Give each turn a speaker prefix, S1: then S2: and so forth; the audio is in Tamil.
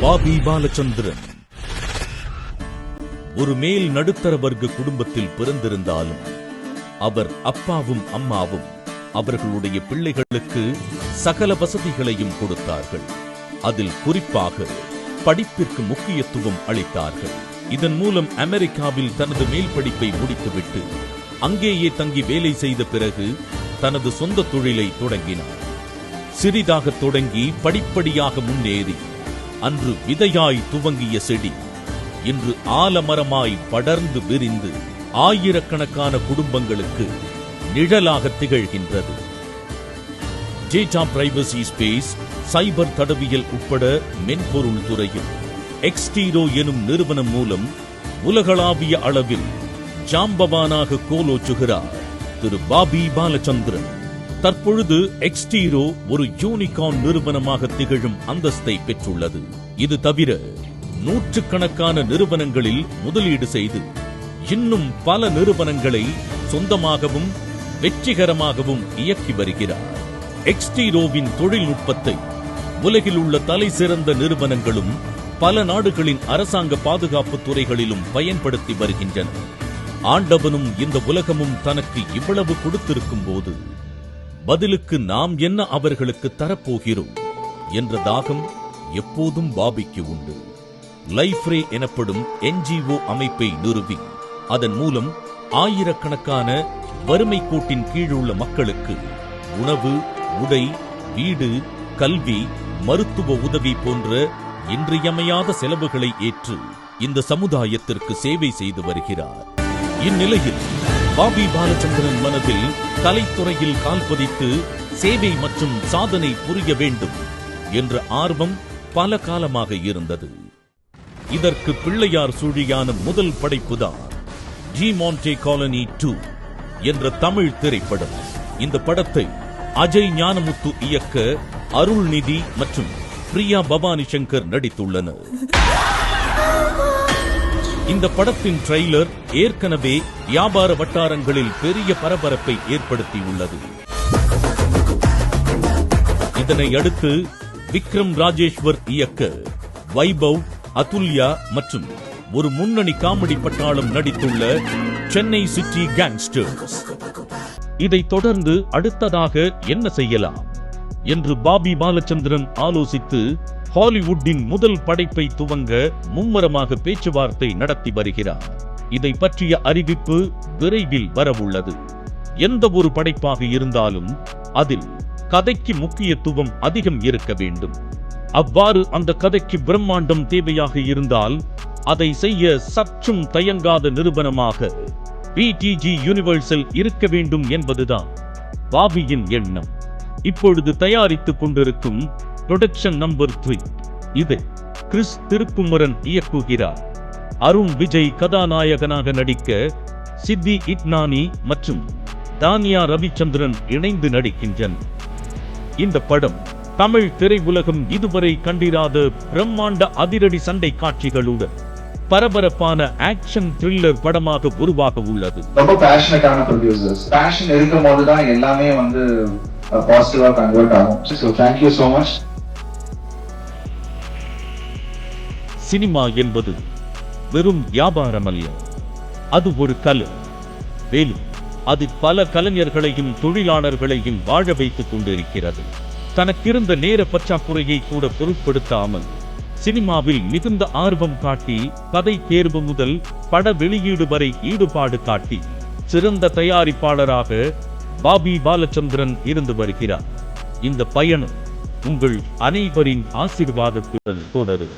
S1: பாபி பாலச்சந்திரன் ஒரு மேல் நடுத்தர வர்க்க குடும்பத்தில் பிறந்திருந்தாலும் அவர் அப்பாவும் அம்மாவும் அவர்களுடைய பிள்ளைகளுக்கு சகல வசதிகளையும் கொடுத்தார்கள். அதில் குறிப்பாக படிப்பிற்கு முக்கியத்துவம் அளித்தார்கள். இதன் மூலம் அமெரிக்காவில் தனது மேல் படிப்பை முடித்துவிட்டு அங்கேயே தங்கி வேலை செய்த பிறகு தனது சொந்த தொழிலை தொடங்கினார். சிறிதாக தொடங்கி படிப்படியாக முன்னேறி அன்று விதையாய் துவங்கிய செடி இன்று ஆலமரமாய் படர்ந்து விரிந்து ஆயிரக்கணக்கான குடும்பங்களுக்கு நிழலாக திகழ்கின்றது. டேட்டா பிரைவசி ஸ்பேஸ், சைபர் தடவியல் உட்பட மென்பொருள் துறையில் எக்ஸ்டீரோ எனும் நிறுவனம் மூலம் உலகளாவிய அளவில் ஜாம்பவானாக கோலோச்சுகிறார் திரு பாபி பாலச்சந்திரன். தற்பொழுது எக்ஸ்டீரோ ஒரு யூனிகார்ன் நிறுவனமாக திகழும் அந்தஸ்தை பெற்றுள்ளது. இது தவிர நூற்றுக்கணக்கான நிறுவனங்களில் முதலீடு செய்து இன்னும் பல நிறுவனங்களை சொந்தமாகவும் வெற்றிகரமாகவும் இயக்கி வருகிறார். எக்ஸ்டீரோவின் தொழில்நுட்பத்தை உலகில் உள்ள தலை சிறந்த நிறுவனங்களும் பல நாடுகளின் அரசாங்க பாதுகாப்பு துறைகளிலும் பயன்படுத்தி வருகின்றன. ஆண்டவனும் இந்த உலகமும் தனக்கு இவ்வளவு கொடுத்திருக்கும் போது பதிலுக்கு நாம் என்ன அவர்களுக்கு தரப்போகிறோம் என்ற தாகம் எப்போதும் பாபிக்கு உண்டு. லைஃப்ரே எனப்படும் NGO அமைப்பை நிறுவி அதன் மூலம் ஆயிரக்கணக்கான வறுமை கோட்டின் கீழுள்ள மக்களுக்கு உணவு, உடை, வீடு, கல்வி, மருத்துவ உதவி போன்ற இன்றியமையாத செலவுகளை ஏற்று இந்த சமுதாயத்திற்கு சேவை செய்து வருகிறார். இந்நிலையில் பாபி பாலச்சந்திரன் மனதில் கலைத்துறையில் கால் பதித்து சேவை மற்றும் சாதனை புரிய வேண்டும் என்ற ஆர்வம் பல காலமாக இருந்தது. இதற்கு பிள்ளையார் சுழியான முதல் படைப்புதான் ஜி மாண்டே காலனி 2 என்ற தமிழ் திரைப்படம். இந்த படத்தை அஜய் ஞானமுத்து இயக்க அருள்நிதி மற்றும் பிரியா பவானி சங்கர் நடித்துள்ளனர். இந்த படத்தின் ட்ரெய்லர் ஏற்கனவே வியாபார வட்டாரங்களில் பெரிய பரபரப்பை ஏற்படுத்தியுள்ளது. இதனை அடுத்து விக்ரம் ராஜேஸ்வர் இயக்க வைபவ், அதுல்யா மற்றும் ஒரு முன்னணி காமெடி பட்டாளம் நடித்துள்ள சென்னை சிட்டி கேங்ஸ்டர்ஸ். இதைத் தொடர்ந்து அடுத்ததாக என்ன செய்யலாம் என்று பாபி பாலச்சந்திரன் ஆலோசித்து ஹாலிவுட்டின் முதல் படைப்பை துவங்க மும்முரமாக பேச்சுவார்த்தை நடத்தி வருகிறார். இதை பற்றிய அறிவிப்பு விரைவில் வரவுள்ளது. எந்த ஒரு படைப்பாக இருந்தாலும் அதில் கதைக்கு முக்கியத்துவம் அதிகம் இருக்க வேண்டும். அவ்வாறு அந்த கதைக்கு பிரம்மாண்டம் தேவையாக இருந்தால் அதை செய்ய சற்றும் தயங்காத நிறுவனமாக BTG யூனிவர்சல் இருக்க வேண்டும் என்பதுதான் பாபியின் எண்ணம். இப்பொழுது தயாரித்துக் கொண்டிருக்கும் புரொடக்ஷன் நம்பர் 3 இதை கிறிஸ் திருக்குமரன் இயக்குகிறார். அருண் விஜய் கதாநாயகனாக நடிக்க சித்தி இட்னானி மற்றும் தானியா ரவிச்சந்திரன் இணைந்து நடிக்கின்றனர். இந்த படம் தமிழ் திரையுலகம் இதுவரை கண்டிராத பிரம்மாண்ட அதிரடி சண்டை காட்சிகளுடன் பரபரப்பான ஆக்ஷன் த்ரில்லர் படமாக உருவாக உள்ளது.
S2: ரொம்ப பேஷனட்டான ப்ரொடியூசர்ஸ், பேஷன் இருக்கும்போது தான் எல்லாமே பாசிட்டிவா கன்வெர்ட் ஆகும். So thank you so much.
S1: Cinema என்பது வெறும் வியாபாரம் அல்ல, அது ஒரு கலை. மேலும் அது பல கலைஞர்களையும் தொழிலாளர்களையும் வாழ வைத்துக் கொண்டிருக்கிறது. தனக்கிருந்த நேர பற்றாக்குறையை கூட பொருட்படுத்தாமல் சினிமாவில் மிகுந்த ஆர்வம் காட்டி கதை தேர்வு முதல் பட வெளியீடு வரை ஈடுபாடு காட்டி சிறந்த தயாரிப்பாளராக பாபி பாலச்சந்திரன் இருந்து வருகிறார். இந்த பயணம் உங்கள் அனைவரின் ஆசீர்வாதத்துடன் தொடரும்.